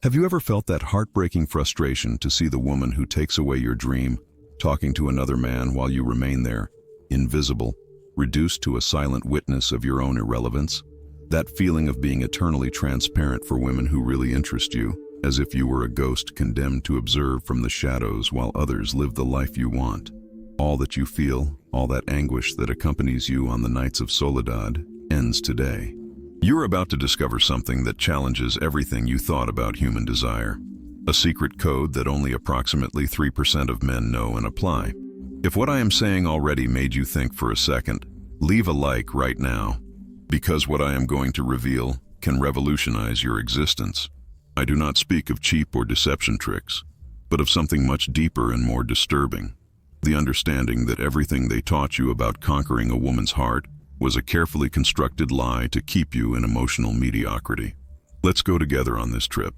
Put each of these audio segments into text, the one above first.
Have you ever felt that heartbreaking frustration to see the woman who takes away your dream, talking to another man while you remain there, invisible, reduced to a silent witness of your own irrelevance? That feeling of being eternally transparent for women who really interest you, as if you were a ghost condemned to observe from the shadows while others live the life you want. All that you feel, all that anguish that accompanies you on the nights of soledad, ends today. You're about to discover something that challenges everything you thought about human desire. A secret code that only approximately 3% of men know and apply. If what I am saying already made you think for a second, leave a like right now, because what I am going to reveal can revolutionize your existence. I do not speak of cheap or deception tricks, but of something much deeper and more disturbing. The understanding that everything they taught you about conquering a woman's heart was a carefully constructed lie to keep you in emotional mediocrity. Let's go together on this trip.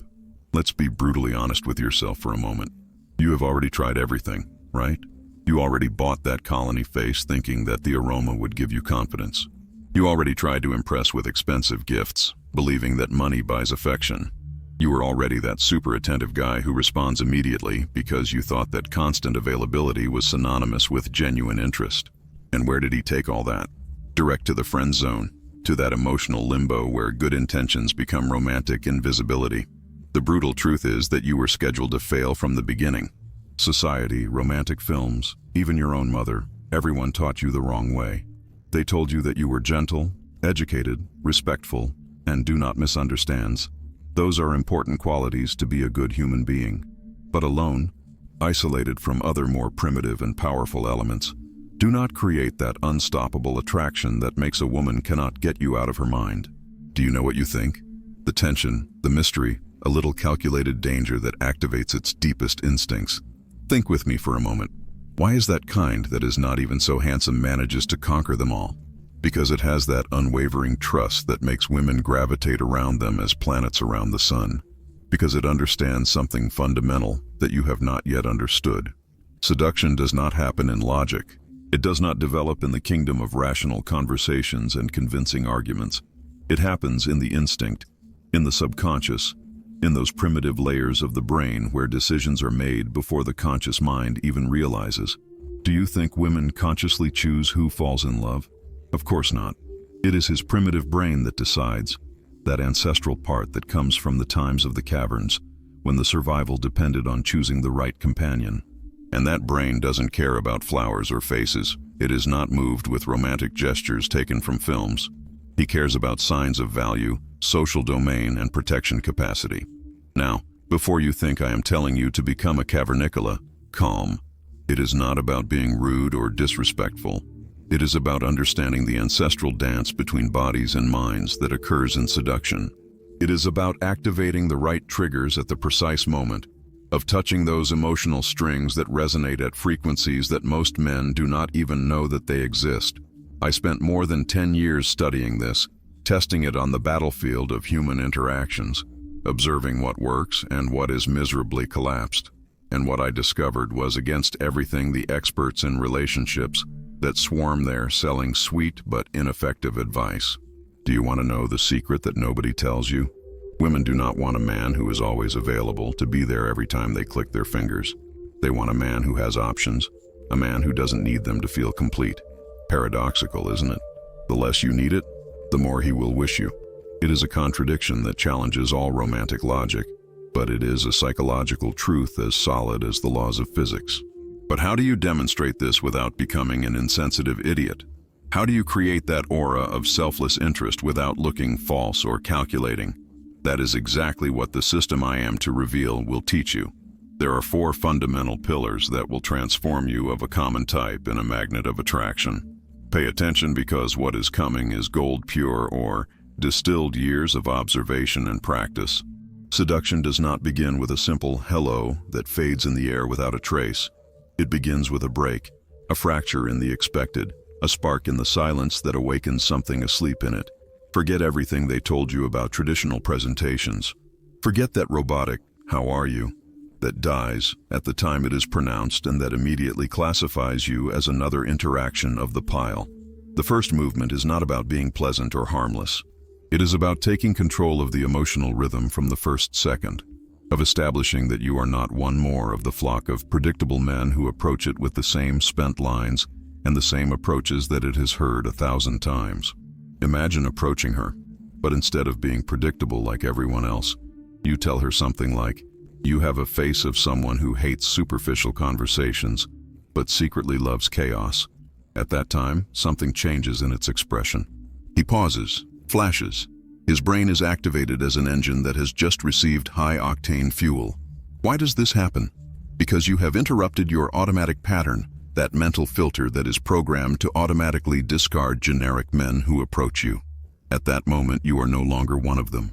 Let's be brutally honest with yourself for a moment. You have already tried everything, right? You already bought that colony face thinking that the aroma would give you confidence. You already tried to impress with expensive gifts, believing that money buys affection. You were already that super attentive guy who responds immediately because you thought that constant availability was synonymous with genuine interest. And where did he take all that? Direct to the friend zone, to that emotional limbo where good intentions become romantic invisibility. The brutal truth is that you were scheduled to fail from the beginning. Society, romantic films, even your own mother, everyone taught you the wrong way. They told you that you were gentle, educated, respectful, and do not misunderstands. Those are important qualities to be a good human being. But alone, isolated from other more primitive and powerful elements, do not create that unstoppable attraction that makes a woman cannot get you out of her mind. Do you know what you think? The tension, the mystery, a little calculated danger that activates its deepest instincts. Think with me for a moment. Why is that kind that is not even so handsome manages to conquer them all? Because it has that unwavering trust that makes women gravitate around them as planets around the sun. Because it understands something fundamental that you have not yet understood. Seduction does not happen in logic. It does not develop in the kingdom of rational conversations and convincing arguments. It happens in the instinct, in the subconscious, in those primitive layers of the brain where decisions are made before the conscious mind even realizes. Do you think women consciously choose who falls in love? Of course not. It is his primitive brain that decides, that ancestral part that comes from the times of the caverns, when the survival depended on choosing the right companion. And that brain doesn't care about flowers or faces. It is not moved with romantic gestures taken from films. He cares about signs of value, social domain, and protection capacity. Now, before you think I am telling you to become a cavernicola, calm. It is not about being rude or disrespectful. It is about understanding the ancestral dance between bodies and minds that occurs in seduction. It is about activating the right triggers at the precise moment, of touching those emotional strings that resonate at frequencies that most men do not even know that they exist. I spent more than 10 years studying this, testing it on the battlefield of human interactions, observing what works and what is miserably collapsed. And what I discovered was against everything the experts in relationships that swarm there selling sweet but ineffective advice. Do you want to know the secret that nobody tells you? Women do not want a man who is always available to be there every time they click their fingers. They want a man who has options, a man who doesn't need them to feel complete. Paradoxical, isn't it? The less you need it, the more he will wish you. It is a contradiction that challenges all romantic logic, but it is a psychological truth as solid as the laws of physics. But how do you demonstrate this without becoming an insensitive idiot? How do you create that aura of selfless interest without looking false or calculating? That is exactly what the system I am to reveal will teach you. There are 4 fundamental pillars that will transform you of a common type in a magnet of attraction. Pay attention because what is coming is gold pure or distilled years of observation and practice. Seduction does not begin with a simple hello that fades in the air without a trace. It begins with a break, a fracture in the expected, a spark in the silence that awakens something asleep in it. Forget everything they told you about traditional presentations. Forget that robotic, "How are you?" that dies at the time it is pronounced and that immediately classifies you as another interaction of the pile. The first movement is not about being pleasant or harmless. It is about taking control of the emotional rhythm from the first second. of establishing that you are not one more of the flock of predictable men who approach it with the same spent lines and the same approaches that it has heard 1,000 times. Imagine approaching her, but instead of being predictable like everyone else, you tell her something like, "You have a face of someone who hates superficial conversations, but secretly loves chaos." At that time, something changes in its expression. He pauses, flashes. His brain is activated as an engine that has just received high-octane fuel. Why does this happen? Because you have interrupted your automatic pattern, that mental filter that is programmed to automatically discard generic men who approach you. At that moment, you are no longer one of them.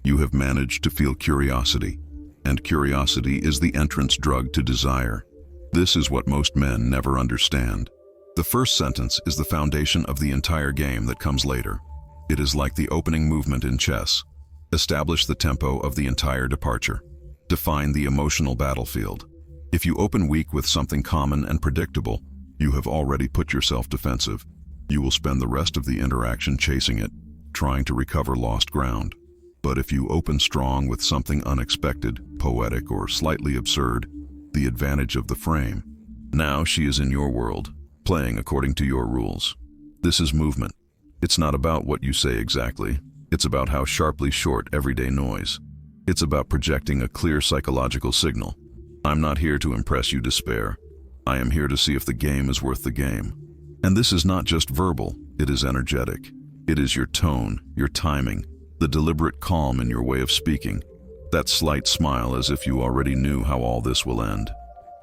You have managed to feel curiosity, and curiosity is the entrance drug to desire. This is what most men never understand. The first sentence is the foundation of the entire game that comes later. It is like the opening movement in chess. Establish the tempo of the entire departure. Define the emotional battlefield. If you open weak with something common and predictable, you have already put yourself defensive. You will spend the rest of the interaction chasing it, trying to recover lost ground. But if you open strong with something unexpected, poetic, or slightly absurd, the advantage of the frame. Now she is in your world, playing according to your rules. This is movement. It's not about what you say exactly. It's about how sharply short everyday noise. It's about projecting a clear psychological signal. I'm not here to impress you, despair. I am here to see if the game is worth the game. And this is not just verbal, it is energetic. It is your tone, your timing, the deliberate calm in your way of speaking, that slight smile as if you already knew how all this will end.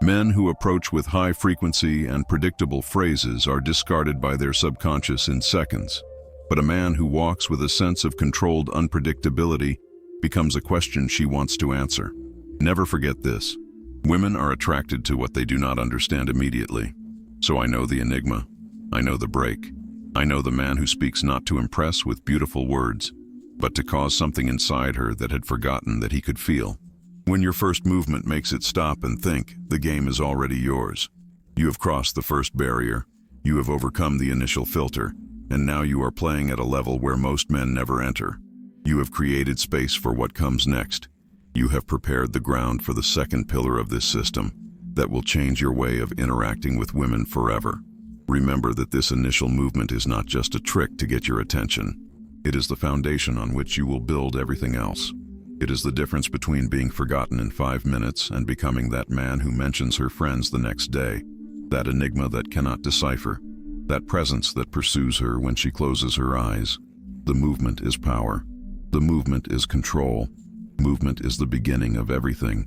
Men who approach with high frequency and predictable phrases are discarded by their subconscious in seconds. But a man who walks with a sense of controlled unpredictability becomes a question she wants to answer. Never forget this. Women are attracted to what they do not understand immediately. So I know the enigma. I know the break. I know the man who speaks not to impress with beautiful words, but to cause something inside her that had forgotten that he could feel. When your first movement makes it stop and think, the game is already yours. You have crossed the first barrier. You have overcome the initial filter, and now you are playing at a level where most men never enter. You have created space for what comes next. You have prepared the ground for the second pillar of this system that will change your way of interacting with women forever. Remember that this initial movement is not just a trick to get your attention. It is the foundation on which you will build everything else. It is the difference between being forgotten in 5 minutes and becoming that man who mentions her friends the next day, that enigma that cannot decipher, that presence that pursues her when she closes her eyes. The movement is power. The movement is control. Movement is the beginning of everything.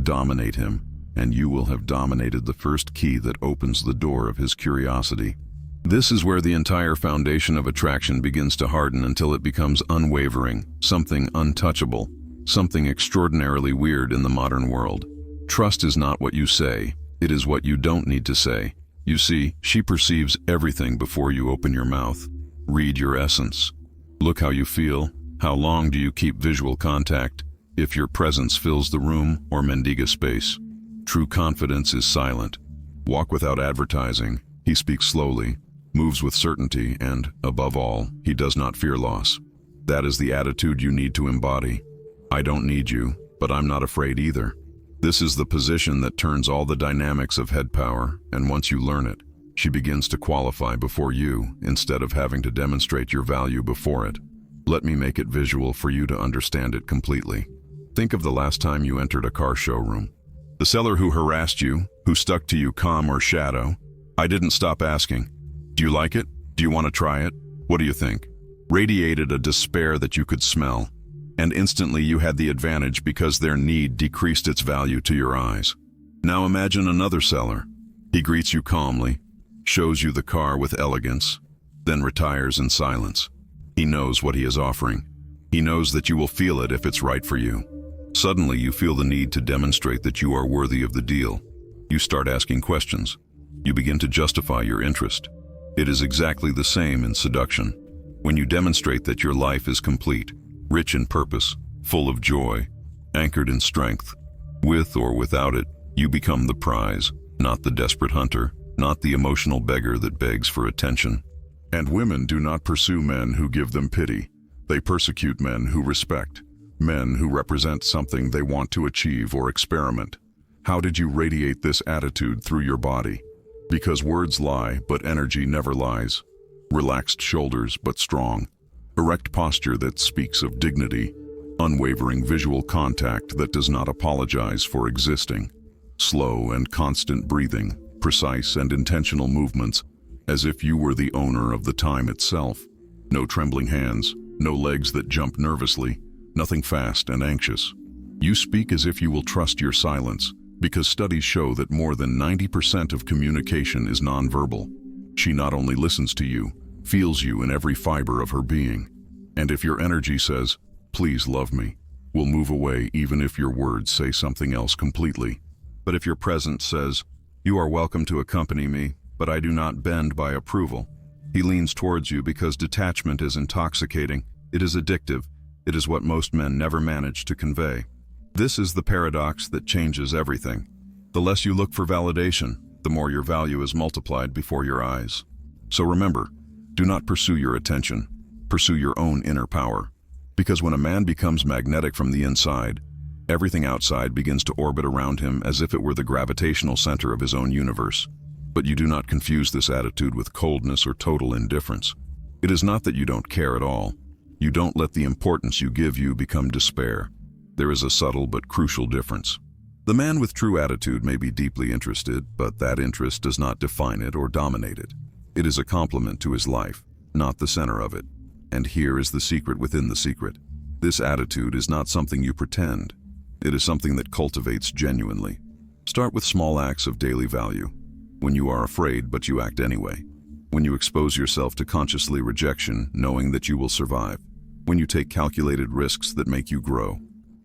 Dominate him, and you will have dominated the first key that opens the door of his curiosity. This is where the entire foundation of attraction begins to harden until it becomes unwavering, something untouchable, something extraordinarily weird in the modern world. Trust is not what you say, it is what you don't need to say. You see, she perceives everything before you open your mouth. Read your essence. Look how you feel. How long do you keep visual contact? If your presence fills the room or mendiga space. True confidence is silent. Walk without advertising. He speaks slowly, moves with certainty, and, above all, he does not fear loss. That is the attitude you need to embody. I don't need you, but I'm not afraid either. This is the position that turns all the dynamics of head power, and once you learn it, she begins to qualify before you instead of having to demonstrate your value before it. Let me make it visual for you to understand it completely. Think of the last time you entered a car showroom. The seller who harassed you, who stuck to you calm or shadow. I didn't stop asking, "Do you like it? Do you want to try it? What do you think?" Radiated a despair that you could smell. And instantly you had the advantage because their need decreased its value to your eyes. Now imagine another seller. He greets you calmly, shows you the car with elegance, then retires in silence. He knows what he is offering. He knows that you will feel it if it's right for you. Suddenly you feel the need to demonstrate that you are worthy of the deal. You start asking questions. You begin to justify your interest. It is exactly the same in seduction. When you demonstrate that your life is complete, rich in purpose, full of joy, anchored in strength, with or without it, you become the prize, not the desperate hunter, not the emotional beggar that begs for attention. And women do not pursue men who give them pity. They persecute men who respect. Men who represent something they want to achieve or experiment. How did you radiate this attitude through your body? Because words lie, but energy never lies. Relaxed shoulders, but strong. Erect posture that speaks of dignity. Unwavering visual contact that does not apologize for existing. Slow and constant breathing, precise and intentional movements, as if you were the owner of the time itself. No trembling hands, no legs that jump nervously, nothing fast and anxious. You speak as if you will trust your silence, because studies show that more than 90% of communication is nonverbal. She not only listens to you, feels you in every fiber of her being. And if your energy says, "Please love me," will move away even if your words say something else completely. But if your presence says, "You are welcome to accompany me, but I do not bend by approval," he leans towards you because detachment is intoxicating, it is addictive, it is what most men never manage to convey. This is the paradox that changes everything. The less you look for validation, the more your value is multiplied before your eyes. So remember, do not pursue your attention, pursue your own inner power. Because when a man becomes magnetic from the inside, everything outside begins to orbit around him as if it were the gravitational center of his own universe. But you do not confuse this attitude with coldness or total indifference. It is not that you don't care at all. You don't let the importance you give you become despair. There is a subtle but crucial difference. The man with true attitude may be deeply interested, but that interest does not define it or dominate it. It is a complement to his life, not the center of it. And here is the secret within the secret. This attitude is not something you pretend. It is something that cultivates genuinely. Start with small acts of daily value. When you are afraid, but you act anyway. When you expose yourself to consciously rejection, knowing that you will survive. When you take calculated risks that make you grow.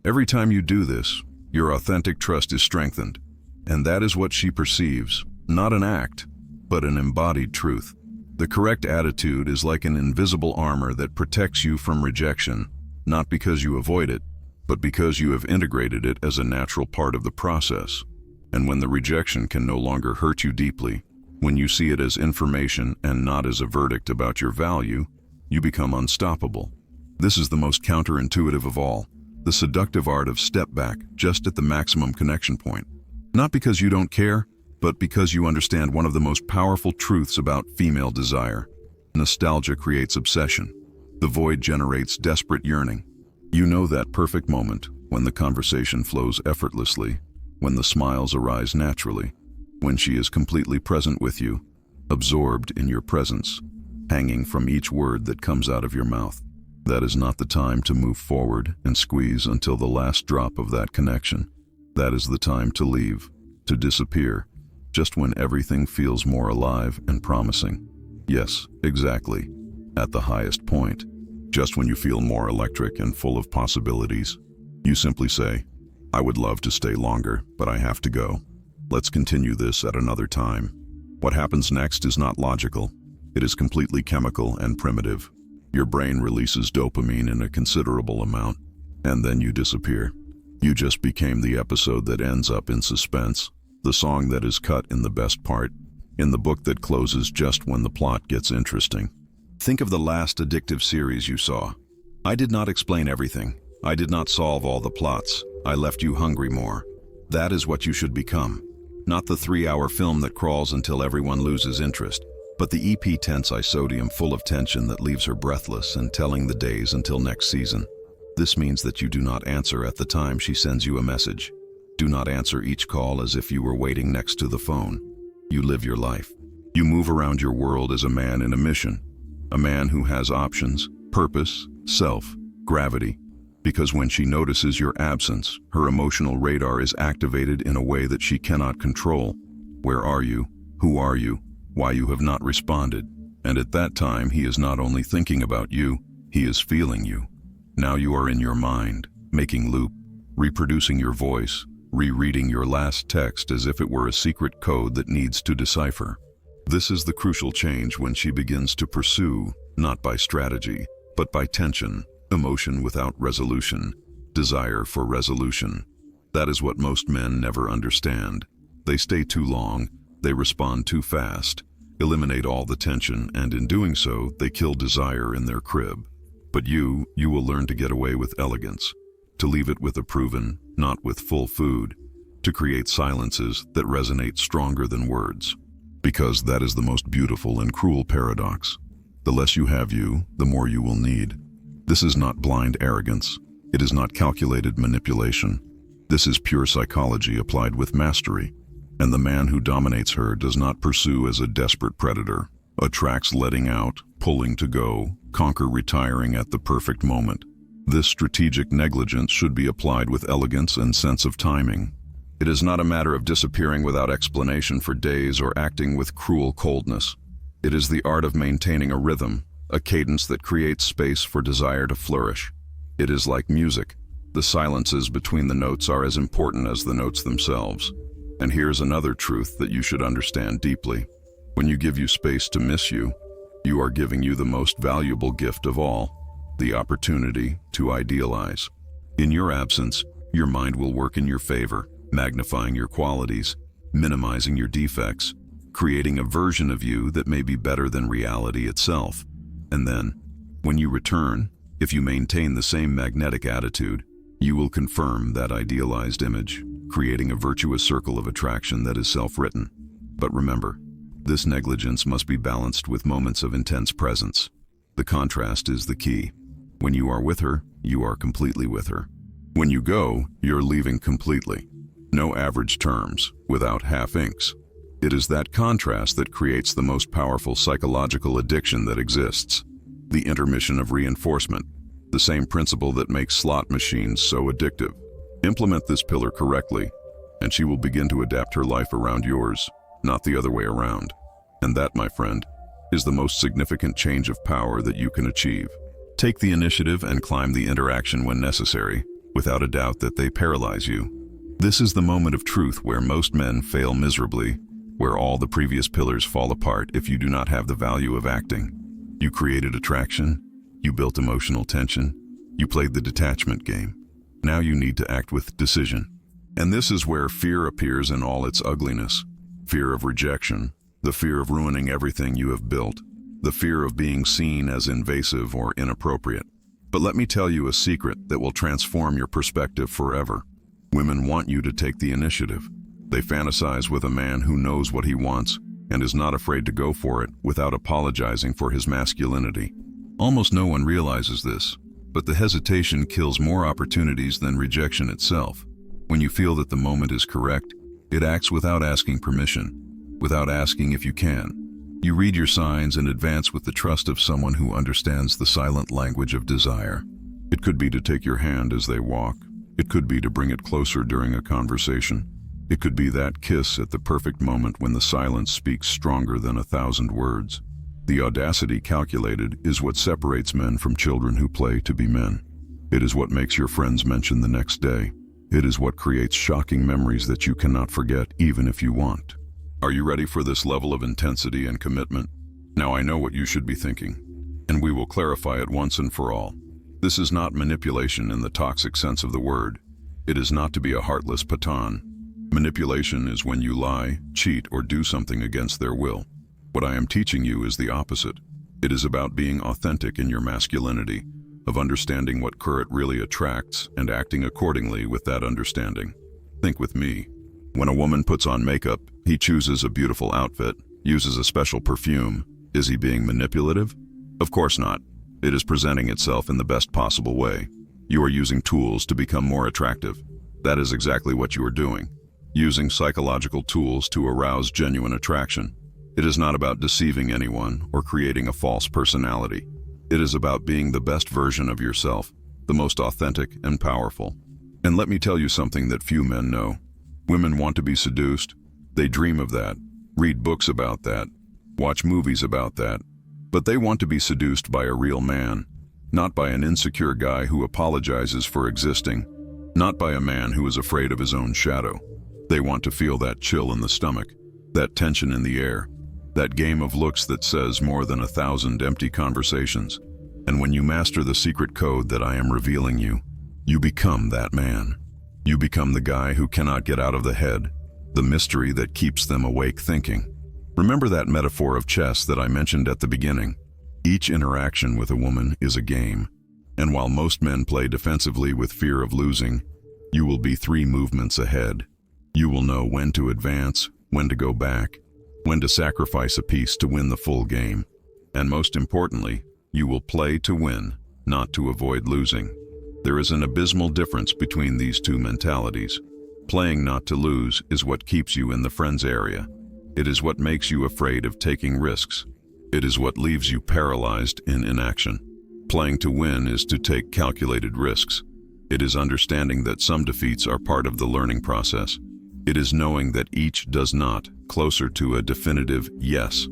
Every time you do this, your authentic trust is strengthened. And that is what she perceives, not an act, but an embodied truth. The correct attitude is like an invisible armor that protects you from rejection, not because you avoid it, but because you have integrated it as a natural part of the process. And when the rejection can no longer hurt you deeply, when you see it as information and not as a verdict about your value, you become unstoppable. This is the most counterintuitive of all, the seductive art of step back just at the maximum connection point. Not because you don't care, but because you understand one of the most powerful truths about female desire. Nostalgia creates obsession. The void generates desperate yearning. You know that perfect moment when the conversation flows effortlessly, when the smiles arise naturally, when she is completely present with you, absorbed in your presence, hanging from each word that comes out of your mouth. That is not the time to move forward and squeeze until the last drop of that connection. That is the time to leave, to disappear, just when everything feels more alive and promising. Yes, exactly, at the highest point. Just when you feel more electric and full of possibilities, you simply say, "I would love to stay longer, but I have to go. Let's continue this at another time." What happens next is not logical. It is completely chemical and primitive. Your brain releases dopamine in a considerable amount, and then you disappear. You just became the episode that ends up in suspense, the song that is cut in the best part, in the book that closes just when the plot gets interesting. Think of the last addictive series you saw. I did not explain everything. I did not solve all the plots. I left you hungry more. That is what you should become. Not the 3-hour film that crawls until everyone loses interest, but the EP-tense isodium full of tension that leaves her breathless and telling the days until next season. This means that you do not answer at the time she sends you a message. Do not answer each call as if you were waiting next to the phone. You live your life. You move around your world as a man in a mission. A man who has options, purpose, self, gravity. Because when she notices your absence, her emotional radar is activated in a way that she cannot control. Where are you? Who are you? Why you have not responded? And at that time, he is not only thinking about you, he is feeling you. Now you are in your mind, making loop, reproducing your voice, rereading your last text as if it were a secret code that needs to decipher. This is the crucial change when she begins to pursue, not by strategy, but by tension, emotion without resolution, desire for resolution. That is what most men never understand. They stay too long, they respond too fast, eliminate all the tension, and in doing so, they kill desire in their crib. But you will learn to get away with elegance. to leave it with approval, not with full food, to create silences that resonate stronger than words. Because that is the most beautiful and cruel paradox. The less you have you, the more you will need. This is not blind arrogance. It is not calculated manipulation. This is pure psychology applied with mastery. And the man who dominates her does not pursue as a desperate predator, attracts letting out, pulling to go, conquer retiring at the perfect moment. This strategic negligence should be applied with elegance and sense of timing. It is not a matter of disappearing without explanation for days or acting with cruel coldness. It is the art of maintaining a rhythm, a cadence that creates space for desire to flourish. It is like music. The silences between the notes are as important as the notes themselves. And here's another truth that you should understand deeply. When you give you space to miss you, you are giving you the most valuable gift of all, the opportunity to idealize. In your absence, your mind will work in your favor, magnifying your qualities, minimizing your defects, creating a version of you that may be better than reality itself. And then, when you return, if you maintain the same magnetic attitude, you will confirm that idealized image, creating a virtuous circle of attraction that is self-written. But remember, this negligence must be balanced with moments of intense presence. The contrast is the key. When you are with her, you are completely with her. When you go, you're leaving completely. No average terms, without half inks. It is that contrast that creates the most powerful psychological addiction that exists. The intermission of reinforcement, the same principle that makes slot machines so addictive. Implement this pillar correctly, and she will begin to adapt her life around yours, not the other way around. And that, my friend, is the most significant change of power that you can achieve. Take the initiative and climb the interaction when necessary, without a doubt that they paralyze you. This is the moment of truth where most men fail miserably, where all the previous pillars fall apart if you do not have the value of acting. You created attraction, you built emotional tension, you played the detachment game. Now you need to act with decision. And this is where fear appears in all its ugliness. Fear of rejection, the fear of ruining everything you have built, the fear of being seen as invasive or inappropriate. But let me tell you a secret that will transform your perspective forever. Women want you to take the initiative. They fantasize with a man who knows what he wants and is not afraid to go for it without apologizing for his masculinity. Almost no one realizes this, but the hesitation kills more opportunities than rejection itself. When you feel that the moment is correct, it acts without asking permission, without asking if you can. You read your signs and advance with the trust of someone who understands the silent language of desire. It could be to take your hand as they walk. It could be to bring it closer during a conversation. It could be that kiss at the perfect moment when the silence speaks stronger than 1,000 words. The audacity calculated is what separates men from children who play to be men. It is what makes your friends mention the next day. It is what creates shocking memories that you cannot forget even if you want. Are you ready for this level of intensity and commitment? Now I know what you should be thinking, and we will clarify it once and for all. This is not manipulation in the toxic sense of the word. It is not to be a heartless patan. Manipulation is when you lie, cheat, or do something against their will. What I am teaching you is the opposite. It is about being authentic in your masculinity, of understanding what current really attracts and acting accordingly with that understanding. Think with me. When a woman puts on makeup, he chooses a beautiful outfit, uses a special perfume. Is he being manipulative? Of course not. It is presenting itself in the best possible way. You are using tools to become more attractive. That is exactly what you are doing. Using psychological tools to arouse genuine attraction. It is not about deceiving anyone or creating a false personality. It is about being the best version of yourself, the most authentic and powerful. And let me tell you something that few men know. Women want to be seduced. They dream of that, read books about that, watch movies about that. But they want to be seduced by a real man, not by an insecure guy who apologizes for existing, not by a man who is afraid of his own shadow. They want to feel that chill in the stomach, that tension in the air, that game of looks that says more than 1,000 empty conversations. And when you master the secret code that I am revealing you, you become that man. You become the guy who cannot get out of the head, the mystery that keeps them awake thinking. Remember that metaphor of chess that I mentioned at the beginning? Each interaction with a woman is a game. And while most men play defensively with fear of losing, you will be 3 movements ahead. You will know when to advance, when to go back, when to sacrifice a piece to win the full game. And most importantly, you will play to win, not to avoid losing. There is an abysmal difference between these 2 mentalities. Playing not to lose is what keeps you in the friends area. It is what makes you afraid of taking risks. It is what leaves you paralyzed in inaction. Playing to win is to take calculated risks. It is understanding that some defeats are part of the learning process. It is knowing that each does not, closer to a definitive yes.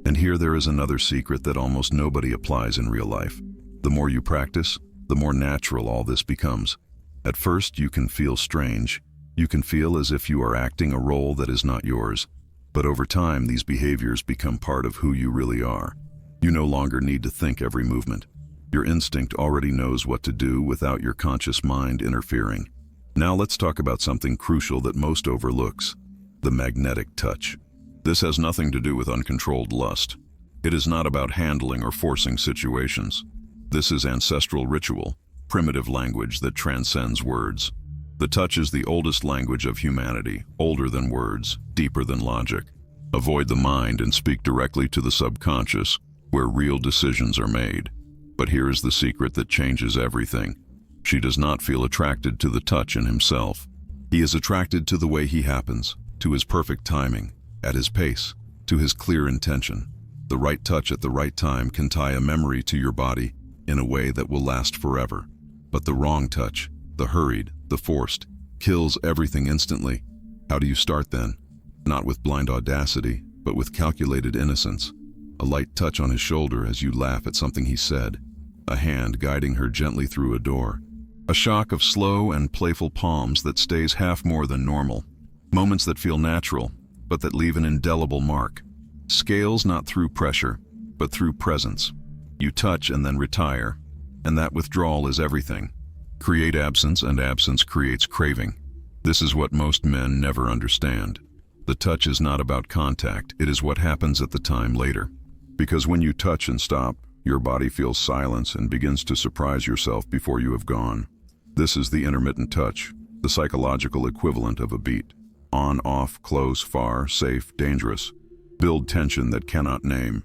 And here there is another secret that almost nobody applies in real life. The more you practice, the more natural all this becomes. At first, you can feel strange. You can feel as if you are acting a role that is not yours. But over time, these behaviors become part of who you really are. You no longer need to think every movement. Your instinct already knows what to do without your conscious mind interfering. Now let's talk about something crucial that most overlooks: the magnetic touch. This has nothing to do with uncontrolled lust. It is not about handling or forcing situations. This is ancestral ritual, primitive language that transcends words. The touch is the oldest language of humanity, older than words, deeper than logic. Avoid the mind and speak directly to the subconscious, where real decisions are made. But here is the secret that changes everything. She does not feel attracted to the touch in himself. He is attracted to the way he happens, to his perfect timing, at his pace, to his clear intention. The right touch at the right time can tie a memory to your body in a way that will last forever. But the wrong touch, the hurried, the forced, kills everything instantly. How do you start then? Not with blind audacity, but with calculated innocence. A light touch on his shoulder as you laugh at something he said. A hand guiding her gently through a door. A shock of slow and playful palms that stays half more than normal. Moments that feel natural, but that leave an indelible mark. Scales not through pressure, but through presence. You touch and then retire, and that withdrawal is everything. Create absence, and absence creates craving. This is what most men never understand. The touch is not about contact, it is what happens at the time later. Because when you touch and stop, your body feels silence and begins to surprise yourself before you have gone. This is the intermittent touch, the psychological equivalent of a beat. On, off, close, far, safe, dangerous. Build tension that cannot name.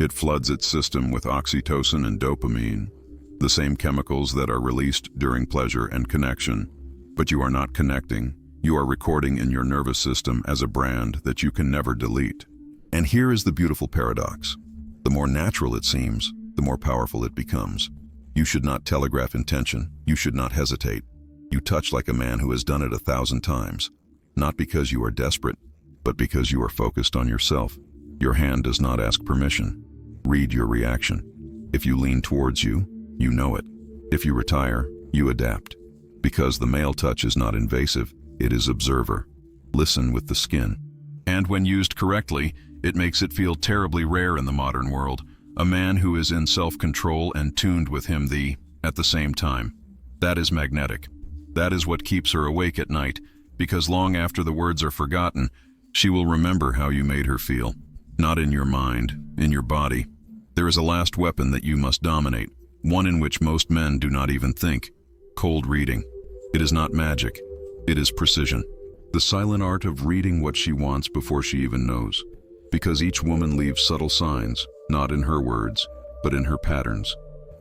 It floods its system with oxytocin and dopamine, the same chemicals that are released during pleasure and connection. But you are not connecting. You are recording in your nervous system as a brand that you can never delete. And here is the beautiful paradox. The more natural it seems, the more powerful it becomes. You should not telegraph intention. You should not hesitate. You touch like a man who has done it 1,000 times. Not because you are desperate, but because you are focused on yourself. Your hand does not ask permission. Read your reaction. If you lean towards you, you know it. If you retire, you adapt. Because the male touch is not invasive, it is observer. Listen with the skin. And when used correctly, it makes it feel terribly rare in the modern world. A man who is in self-control and tuned with him at the same time. That is magnetic. That is what keeps her awake at night, because long after the words are forgotten, she will remember how you made her feel. Not in your mind, in your body. There is a last weapon that you must dominate, one in which most men do not even think. Cold reading. It is not magic. It is precision. The silent art of reading what she wants before she even knows. Because each woman leaves subtle signs, not in her words, but in her patterns.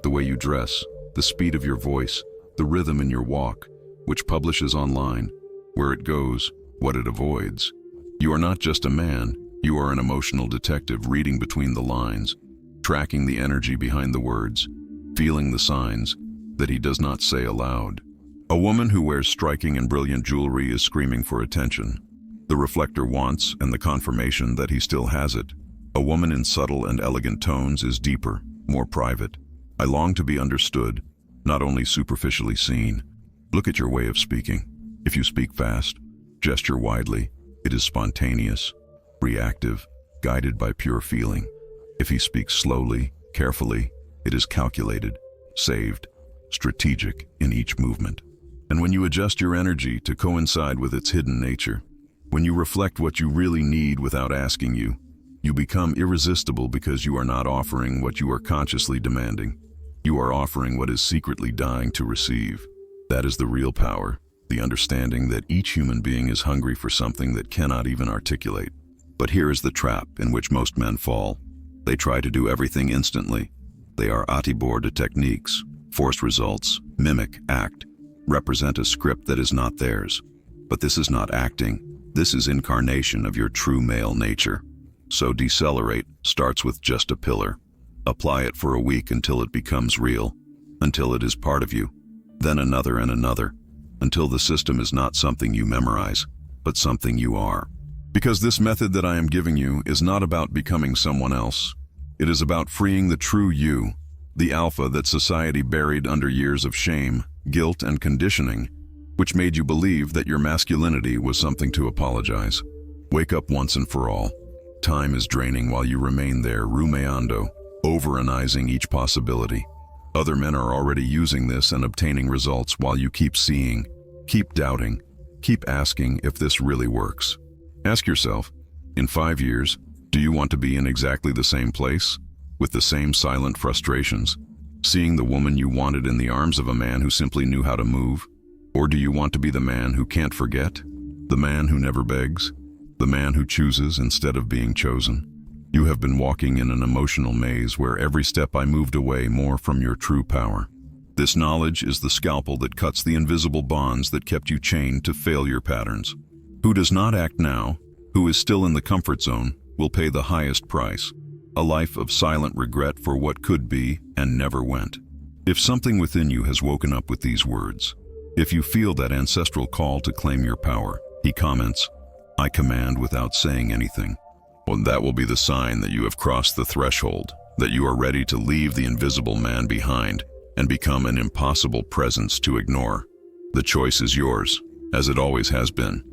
The way you dress, the speed of your voice, the rhythm in your walk, which publishes online, where it goes, what it avoids. You are not just a man, you are an emotional detective reading between the lines, tracking the energy behind the words, feeling the signs that he does not say aloud. A woman who wears striking and brilliant jewelry is screaming for attention. The reflector wants, and the confirmation that he still has it. A woman in subtle and elegant tones is deeper, more private. I long to be understood, not only superficially seen. Look at your way of speaking. If you speak fast, gesture widely, it is spontaneous, reactive, guided by pure feeling. If he speaks slowly, carefully, it is calculated, saved, strategic in each movement. And when you adjust your energy to coincide with its hidden nature, when you reflect what you really need without asking you become irresistible because you are not offering what you are consciously demanding. You are offering what is secretly dying to receive. That is the real power, the understanding that each human being is hungry for something that cannot even articulate. But here is the trap in which most men fall. They try to do everything instantly. They are attibor to techniques, force results, mimic, act, represent a script that is not theirs. But this is not acting. This is incarnation of your true male nature. So decelerate starts with just a pillar. Apply it for a week until it becomes real, until it is part of you, then another and another, until the system is not something you memorize, but something you are. Because this method that I am giving you is not about becoming someone else. It is about freeing the true you, the alpha that society buried under years of shame, guilt, and conditioning, which made you believe that your masculinity was something to apologize. Wake up once and for all. Time is draining while you remain there, rumeando, overanalysing each possibility. Other men are already using this and obtaining results while you keep seeing, keep doubting, keep asking if this really works. Ask yourself, in 5 years, do you want to be in exactly the same place, with the same silent frustrations, seeing the woman you wanted in the arms of a man who simply knew how to move? Or do you want to be the man who can't forget, the man who never begs, the man who chooses instead of being chosen? You have been walking in an emotional maze where every step I moved away more from your true power. This knowledge is the scalpel that cuts the invisible bonds that kept you chained to failure patterns. Who does not act now, who is still in the comfort zone, will pay the highest price, a life of silent regret for what could be and never went. If something within you has woken up with these words, if you feel that ancestral call to claim your power, he comments, I command without saying anything. Well, that will be the sign that you have crossed the threshold, that you are ready to leave the invisible man behind and become an impossible presence to ignore. The choice is yours, as it always has been.